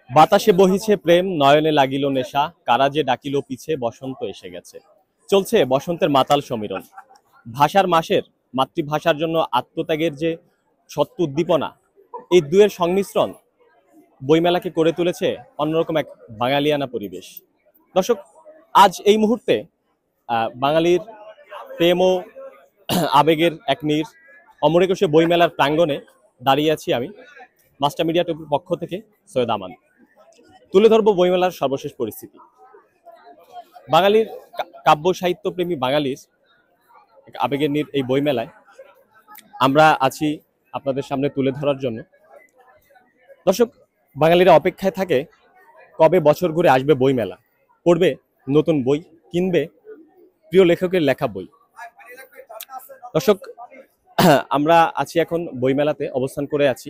বাতাসে বহিছে প্রেম, নয়নে লাগিল নেশা, কারা যে ডাকিল পিছে, বসন্ত এসে গেছে। চলছে বসন্তের মাতাল সমীরণ। ভাষার মাসের, মাতৃভাষার জন্য আত্মত্যাগের যে সত্য উদ্দীপনা, এই দুয়ের সংমিশ্রণ বইমেলাকে করে তুলেছে অন্যরকম এক বাঙালিয়ানা পরিবেশ। দর্শক, আজ এই মুহূর্তে বাঙালির প্রেম ও আবেগের এক নীড় অমর একুশে বইমেলার প্রাঙ্গণে দাঁড়িয়ে আছি আমি, মাস্টার মিডিয়া টুকুর পক্ষ থেকে সৈয়দ আমান। তুলে ধরবো বইমেলার সর্বশেষ পরিস্থিতি। বাঙালির কাব্য সাহিত্য প্রেমী বাঙালির আবেগের নীড় এই বইমেলায় আমরা আছি আপনাদের সামনে তুলে ধরার জন্য। দর্শক, বাঙালিরা অপেক্ষায় থাকে কবে বছর ঘুরে আসবে বইমেলা, পড়বে নতুন বই, কিনবে প্রিয় লেখকের লেখা বই। দর্শক, আমরা আছি এখন বইমেলাতে, অবস্থান করে আছি।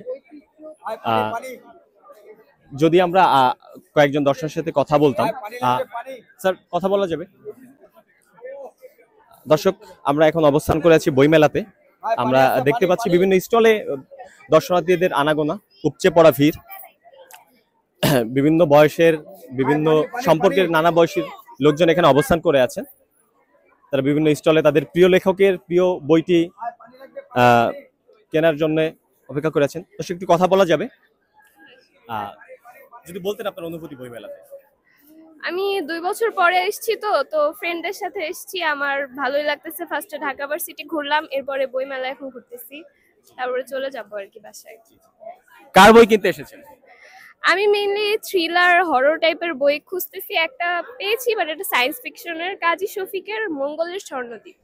যদি আমরা কয়েকজন দর্শকের সাথে কথা বলতাম, স্যার কথা বলা যাবে? দর্শক, আমরা এখন অবস্থান করে আছি বইমেলাতে। আমরা দেখতে পাচ্ছি বিভিন্ন স্টলে দর্শনার্থীদের আনাগোনা, উপচে পড়া ভিড়। বিভিন্ন বয়সের, বিভিন্ন সম্পর্কের নানা বয়সী লোকজন এখানে অবস্থান করে আছেন। তারা বিভিন্ন স্টলে তাদের প্রিয় লেখকের প্রিয় বইটি কেনার জন্য অপেক্ষা করে আছেন। দর্শক, একটু কথা বলা যাবে? যদি বলতেন আপনার অনুভূতি বইমেলাতে। আমি 2 বছর পরে এসেছি, তো ফ্রেন্ডদের সাথে এসেছি। আমার ভালোই লাগতেছে। ফার্স্টে ঢাকা ভার্সিটি ঘুরলাম, এরপরে বইমেলা এখন ঘুরতেছি, তারপরে চলে যাবো আর কি বাসায়। কার বই কিনতে এসেছেন? আমি মেইনলি থ্রিলার হরর টাইপের বই খুঁজতেছি। একটা পেয়েছি, বাট এটা সায়েন্স ফিকশনের, কাজী শফিকের মঙ্গলের স্বর্ণদ্বীপ।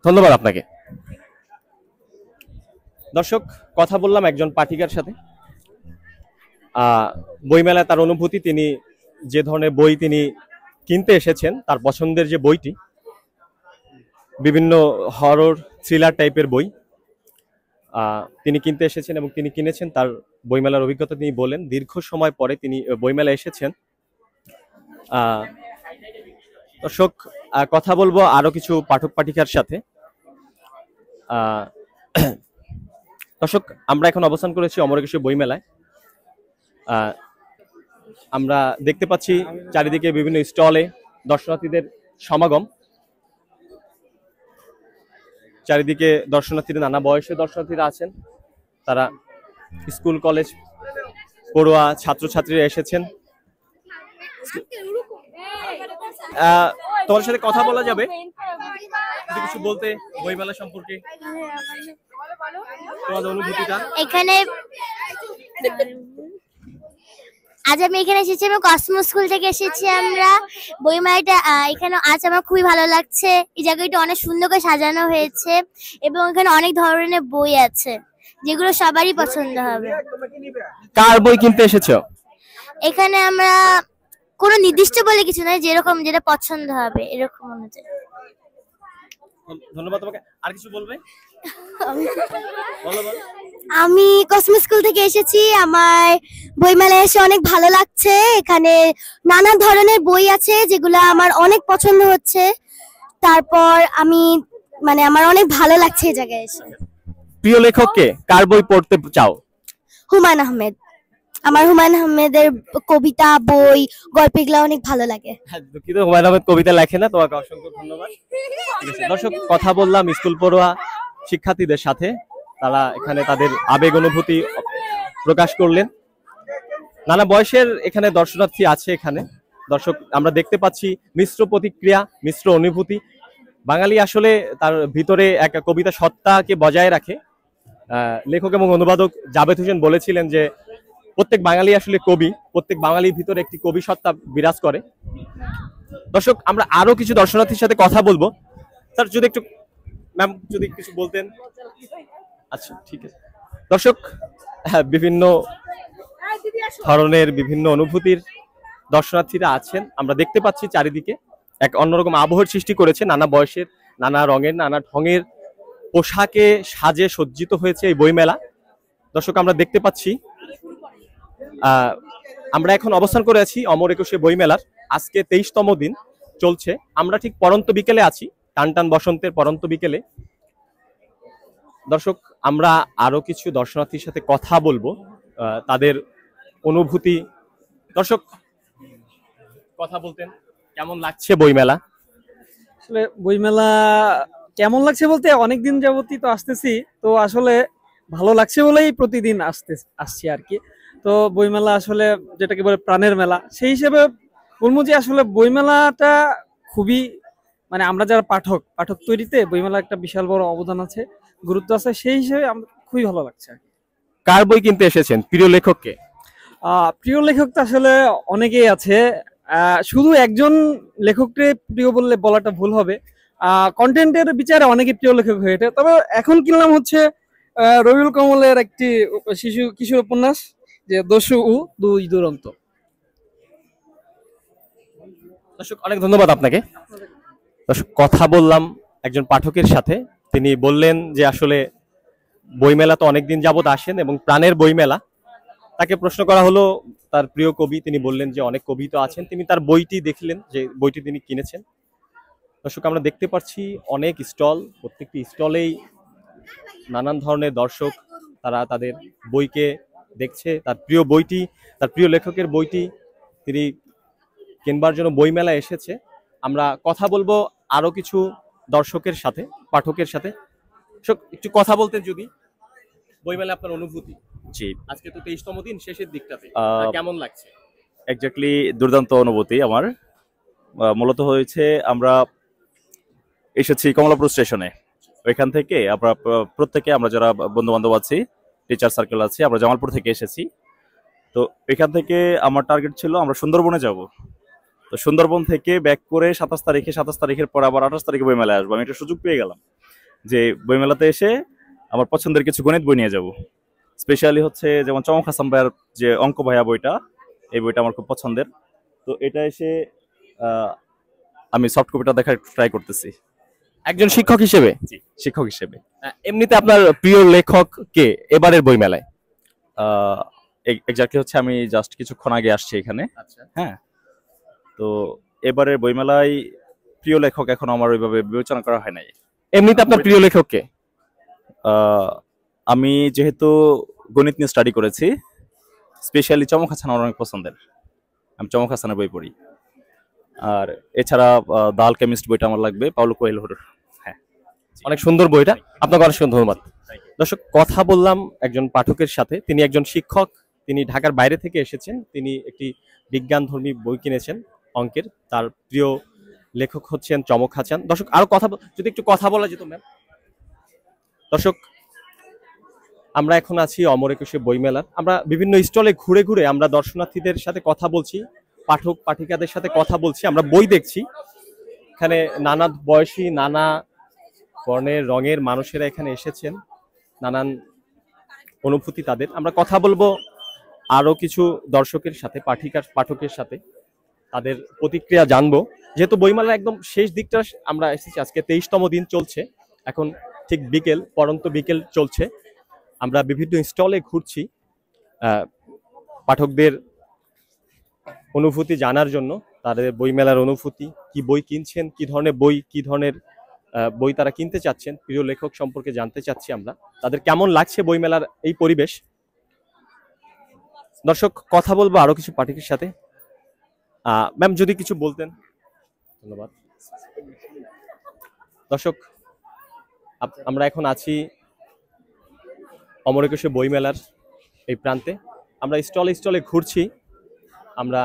ধন্যবাদ আপনাকে। দর্শক, কথা বললাম একজন পাঠিকার সাথে। বইমেলায় তার অনুভূতি, তিনি যে ধরনের বই তিনি কিনতে এসেছেন, তার পছন্দের যে বইটি, বিভিন্ন হরর থ্রিলার টাইপের বই তিনি কিনতে এসেছেন এবং তিনি কিনেছেন। তার বইমেলার অভিজ্ঞতা তিনি বলেন। দীর্ঘ সময় পরে তিনি বইমেলায় এসেছেন। দর্শক, কথা বলবো আরো কিছু পাঠক পাঠিকার সাথে। দর্শক, আমরা এখন অবস্থান করেছি অমর একুশে বইমেলায়। আমরা দেখতে পাচ্ছি চারিদিকে বিভিন্ন স্টলে দর্শনার্থীদের সমাগম। চারিদিকে দর্শনার্থীরা, নানা বয়সের দর্শনার্থীরা আছেন। তারা স্কুল কলেজ পড়ুয়া ছাত্রছাত্রীরা এসেছেন। তোমার সাথে কথা বলা যাবে? কিছু বলতে বইমেলা সম্পর্কে তোমাদের অনুভূতিটা? এখানে আজ আমি এখানে এসেছি, আমি কসমো স্কুল থেকে এসেছি। আমরা বইমেলাটা এখানে আজ আমার খুবই ভালো লাগছে। এই জায়গাটা অনেক সুন্দর করে সাজানো হয়েছে এবং এখানে অনেক ধরনের বই আছে যেগুলো সবারই পছন্দ হবে। কার বই কিনতে এসেছো? এখানে আমরা কোনো নির্দিষ্ট বলে কিছু নয়, যেরকম যেটা পছন্দ হবে এরকম অনুযায়ী। ধন্যবাদ তোমাকে। আর কিছু বলবে? আমি কসমো স্কুল থেকে এসেছি। আমার বইমেলায় এসে অনেক ভালো লাগছে। এখানে নানা ধরনের বই আছে যেগুলো আমার অনেক পছন্দ হচ্ছে। তারপর আমার অনেক ভালো লাগছে এই জায়গায় এসে। প্রিয় লেখককে কার বই পড়তে চাও? হুমায়ুন আহমেদ। আমার হুমায়ুন আহমেদের কবিতা, বই, গল্প এগুলো অনেক ভালো লাগে। দুঃখিত, হুমায়ুন আহমেদ কবিতা লেখে না। তোমাকে অসংখ্য ধন্যবাদ। দর্শক, কথা বললাম স্কুল পড়ুয়া শিক্ষার্থীদের সাথে। তারা এখানে তাদের আবেগ অনুভূতি প্রকাশ করলেন। নানা বয়সের এখানে দর্শনার্থী আছে। এখানে দর্শক, আমরা দেখতে পাচ্ছি মিশ্র প্রতিক্রিয়া, মিশ্র অনুভূতি। বাঙালি আসলে তার ভিতরে এক কবিতা সত্তাকে বজায় রাখে। লেখক এবং অনুবাদক জাবেদ হোসেন বলেছিলেন যে প্রত্যেক বাঙালি আসলে কবি, প্রত্যেক বাঙালির ভিতরে একটি কবি সত্তা বিরাজ করে। দর্শক, আমরা আরো কিছু দর্শনার্থীর সাথে কথা বলবো। স্যার, যদি একটু, ম্যাম যদি কিছু বলতেন। আচ্ছা, ঠিক আছে। দর্শক, বিভিন্ন ধরনের বিভিন্ন অনুভূতির দর্শনার্থীরা আছেন। আমরা দেখতে পাচ্ছি চারিদিকে এক অন্যরকম আবহের সৃষ্টি করেছে। নানা বয়সের, নানা রঙের, নানা ঢঙের পোশাকে সাজে সজ্জিত হয়েছে এই বইমেলা। দর্শক, আমরা দেখতে পাচ্ছি আমরা এখন অবস্থান করে আছি অমর একুশে বইমেলার। আজকে 23তম দিন চলছে। আমরা ঠিক পরন্ত বিকেলে আছি, টান টান বসন্তের পরন্ত বিকেলে। দর্শক, আমরা আরো কিছু দর্শনার্থীর সাথে কথা বলবো। তাদের অনুভূতি। দর্শক কথা বলতেন কেমন লাগছে বইমেলা? আসলে বইমেলা কেমন লাগছে বলতে অনেকদিন যাবতই তো আসতেছি, তো আসলে ভালো লাগছে বলেই প্রতিদিন আসছি আর কি। তো বইমেলা আসলে যেটাকে বলে প্রাণের মেলা, সেই হিসেবে বলবো যে আসলে বইমেলাটা খুবই, মানে আমরা যারা পাঠক পাঠক তৈরিতে বইমেলা একটা বিশাল বড় অবদান আছে, গুরুত্ব আছে, সেই হিসেবে আমার খুবই ভালো লাগছে আর কি। কার বই কিনতে এসেছেন? প্রিয় লেখককে? প্রিয় লেখক তো আসলে অনেকেই আছে, শুধু একজন লেখককে প্রিয় বললে বলাটা ভুল হবে। কন্টেন্টের বিচারে অনেকে প্রিয় লেখক হয়ে ওঠে, তবে এখন কিনলাম হচ্ছে রবিউল কমলের একটি শিশু কিশোর উপন্যাস, যে দস্যু উ দুই দুরন্ত। দর্শক অনেক ধন্যবাদ আপনাকে। দর্শক কথা বললাম একজন পাঠকের সাথে, তিনি বললেন যে আসলে বইমেলা তো অনেকদিন যাবত আসেন এবং প্রাণের বইমেলা। তাকে প্রশ্ন করা হলো তার প্রিয় কবি, তিনি বললেন যে অনেক কবি তো আছেন, তিনি তার বইটি দেখলেন যে বইটি তিনি কিনেছেন। দর্শক আমরা দেখতে পাচ্ছি অনেক স্টল, প্রত্যেকটি স্টলেই নানান ধরনের দর্শক, তারা তাদের বইকে দেখছে, তার প্রিয় বইটি, তার প্রিয় লেখকের বইটি তিনি কিনবার জন্য বইমেলায় এসেছে। আমরা কথা বলবো আরো কিছু দর্শকের সাথে, পাঠকের সাথে। একটু কথা বলতেন যদি, বইমেলা আপনার অনুভূতি? জি, আজকে তো 23তম দিন, শেষের দিকটাতে কেমন লাগছে? এক্স্যাক্টলি দুর্দান্ত অনুভূতি আমার। মূলত হয়েছে আমরা এসেছি কমলাপুর স্টেশনে, ওইখান থেকে আমরা প্রত্যেকে, আমরা যারা বন্ধু বান্ধব আছি, টিচার সার্কেল আছি, আমরা জামালপুর থেকে এসেছি। তো এখান থেকে আমার টার্গেট ছিল আমরা সুন্দরবনে যাব। তো সুন্দরবন থেকে ব্যাক করে 27 তারিখের পর আবার 28 তারিখে বইমেলায় আসবো। আমি একটা সুযোগ পেয়ে গেলাম যে বইমেলাতে এসে আমার পছন্দের কিছু গণিত বই নিয়ে যাব। স্পেশালি হচ্ছে যেমন চমক হাসান ভাইয়ার যে অঙ্ক ভাইয়া বইটা, এই বইটা আমার খুব পছন্দের। তো এটা এসে আমি সফট কপিটা দেখার ট্রাই করতেছি একজন শিক্ষক হিসেবে। জি, শিক্ষক হিসেবে। এমনিতে আপনার প্রিয় লেখক কে এবারের বইমেলায়? এক্স্যাক্টলি হচ্ছে আমি জাস্ট কিছুক্ষণ আগে আসছি এখানে। আচ্ছা, হ্যাঁ, তো এবারের বইমেলায় প্রিয় লেখক এখন আমার ওইভাবে বিবেচনা করা হয় নাই। এমনিতে আপনার প্রিয় লেখক কে? আমি যেহেতু গণিত নিয়ে স্টাডি করেছি, স্পেশালি চমক হাসান আমার অনেক পছন্দের। আমি চমক হাসানের বই পড়ি। আর এছাড়া দাল কেমিস্ট বইটা আমার লাগবে, পাউলো কোয়েলহোর। হ্যাঁ, অনেক সুন্দর বইটা, আপনাকে অনেক সুন্দর ধন্যবাদ। দর্শক কথা বললাম একজন পাঠকের সাথে, তিনি একজন শিক্ষক, তিনি ঢাকার বাইরে থেকে এসেছেন, তিনি একটি বিজ্ঞানধর্মী বই কিনেছেন অঙ্কের, তার প্রিয় লেখক হচ্ছেন চমক হাসান। দর্শক আরো কথা যদি একটু কথা বলা যেত ম্যাম। দর্শক আমরা এখন আছি অমর একুশে বইমেলার, আমরা বিভিন্ন স্টলে ঘুরে ঘুরে আমরা দর্শনার্থীদের সাথে কথা বলছি, পাঠক পাঠিকাদের সাথে কথা বলছি, আমরা বই দেখছি। এখানে নানা বয়সী, নানা বর্ণের রঙের মানুষেরা এখানে এসেছেন, নানান অনুভূতি তাদের। আমরা কথা বলবো আরো কিছু দর্শকের সাথে, পাঠকের সাথে, তাদের প্রতিক্রিয়া জানবো। যেহেতু বইমেলার একদম শেষ দিকটা আমরা এসেছি, আজকে 23তম দিন চলছে, এখন ঠিক বিকেল, পরন্ত বিকেল চলছে। আমরা বিভিন্ন স্টলে ঘুরছি পাঠকদের অনুভূতি জানার জন্য, তাদের বইমেলার অনুভূতি, কি বই কিনছেন, কি ধরনের বই, কি ধরনের বই তারা কিনতে চাচ্ছেন, প্রিয় লেখক সম্পর্কে জানতে চাচ্ছি আমরা, তাদের কেমন লাগছে বইমেলার এই পরিবেশ। দর্শক কথা বলবো আরো কিছু পাঠকের সাথে। ম্যাম যদি কিছু বলতেন। ধন্যবাদ। দর্শক আমরা এখন আছি অমর একুশে বইমেলার এই প্রান্তে, আমরা স্টলে স্টলে ঘুরছি, আমরা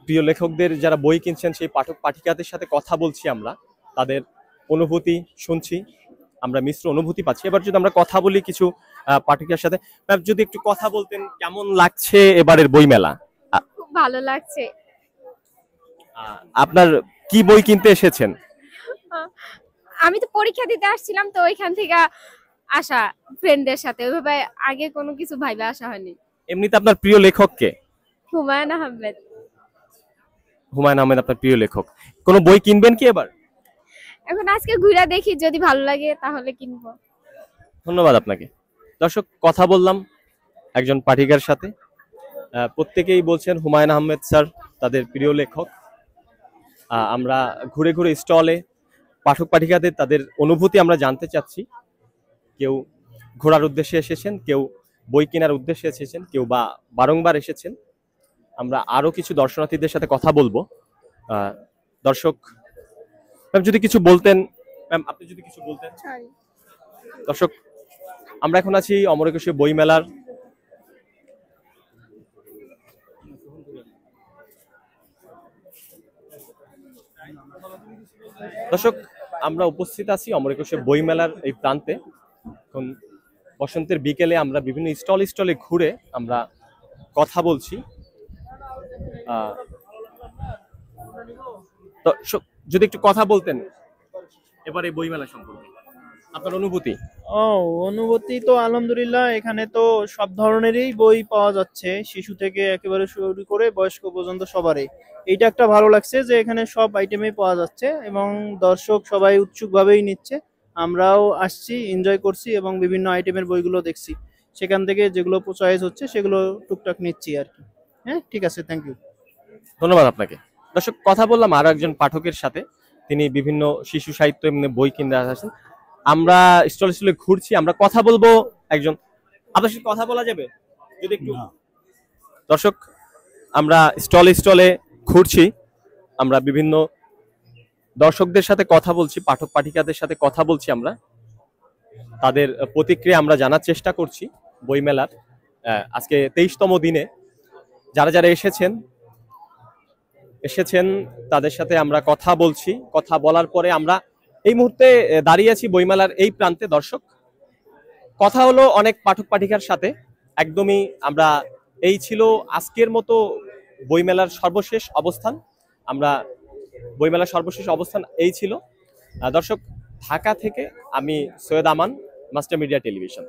প্রিয় লেখকদের যারা বই কিনছেন সেই পাঠক পাঠিকাদের সাথে কথা বলছি, আমরা তাদের অনুভূতি শুনছি, আমরা মিশ্র অনুভূতি পাচ্ছি। এবার যদি আমরা কথা বলি কিছু পাঠিকার সাথে, ম্যাম যদি একটু কথা বলতেন কেমন লাগছে এবারের বইমেলা? খুব ভালো লাগছে। আপনার কি বই কিনতে এসেছেন? আমি তো পরীক্ষা দিতে আসছিলাম, তো ওইখান থেকে আসা ফ্রেন্ডদের সাথে, ওইভাবে আগে কোনো কিছু ভাইবা আসা হয়নি। এমনিতে আপনার প্রিয় লেখক কে? হুমায়ুন আহমেদ। হুমায়ুন আহমেদ আপনার প্রিয় লেখক। কোনো বই কিনবেন কি এবার? এখন আজকে ঘুরে দেখি, যদি ভালো লাগে তাহলে কিনবো। ধন্যবাদ আপনাকে। দর্শক কথা বললাম একজন পাঠিকার সাথে, প্রত্যেকেই বলছেন হুমায়ুন আহমেদ স্যার তাদের প্রিয় লেখক। আমরা ঘুরে ঘুরে স্টলে পাঠক পাঠিকাদের তাদের অনুভূতি আমরা জানতে চাচ্ছি। কেউ ঘোরার উদ্দেশ্যে এসেছেন, কেউ বই কেনার উদ্দেশ্যে এসেছেন, কেউ বা বারংবার এসেছেন। আমরা আরো কিছু দর্শনার্থীদের সাথে কথা বলবো। দর্শক ম্যাম যদি কিছু বলতেন, ম্যাম আপনি যদি কিছু বলতেন। দর্শক আমরা এখন আছি অমর একুশে বইমেলার দর্শক আমরা উপস্থিত আছি অমর একুশে বইমেলার এই প্রান্তে। এখন বসন্তের বিকেলে আমরা বিভিন্ন স্টলে ঘুরে আমরা কথা বলছি। দর্শক যদি একটু কথা বলতেন এবারে বইমেলা সম্পর্কে আপনার অনুভূতি। অনুভূতি তো আলহামদুলিল্লাহ, এখানে তো সব ধরনেরই বই পাওয়া যাচ্ছে, শিশু থেকে একেবারে শুরু করে বয়স্ক পর্যন্ত সবারই। এইটা একটা ভালো লাগছে যে এখানে সব আইটেমই পাওয়া যাচ্ছে এবং দর্শক সবাই উৎসুকভাবেই নিচ্ছে। আমরাও আসছি, এনজয় করছি এবং বিভিন্ন আইটেমের বইগুলো দেখছি। সেখান থেকে যেগুলো চয়েস হচ্ছে সেগুলো টুকটাক নিচ্ছি আর কি। হ্যাঁ, ঠিক আছে, থ্যাংক ইউ। ধন্যবাদ আপনাকে। দর্শক কথা বললাম আরো একজন পাঠকের সাথে, তিনি বিভিন্ন শিশু সাহিত্য এমনি বই কিনতে আসেন। আমরা স্টলে ঘুরছি, আমরা কথা বলবো একজন। আপনার সাথে কথা বলা যাবে যদি একটু? দর্শক আমরা স্টলে ঘুরছি, আমরা বিভিন্ন দর্শকদের সাথে কথা বলছি, পাঠক পাঠিকাদের সাথে কথা বলছি, আমরা তাদের প্রতিক্রিয়া আমরা জানার চেষ্টা করছি। বইমেলার আজকে 23তম দিনে যারা যারা এসেছেন তাদের সাথে আমরা কথা বলছি। কথা বলার পরে আমরা এই মুহূর্তে দাঁড়িয়ে আছি বইমেলার এই প্রান্তে। দর্শক কথা হলো অনেক পাঠক পাঠিকার সাথে, একদমই আমরা এই ছিল আজকের মতো বইমেলার সর্বশেষ অবস্থান। আমরা বইমেলার সর্বশেষ অবস্থান এই ছিল। দর্শক ঢাকা থেকে আমি সৈয়দ আমান, মাস্টার মিডিয়া টেলিভিশন।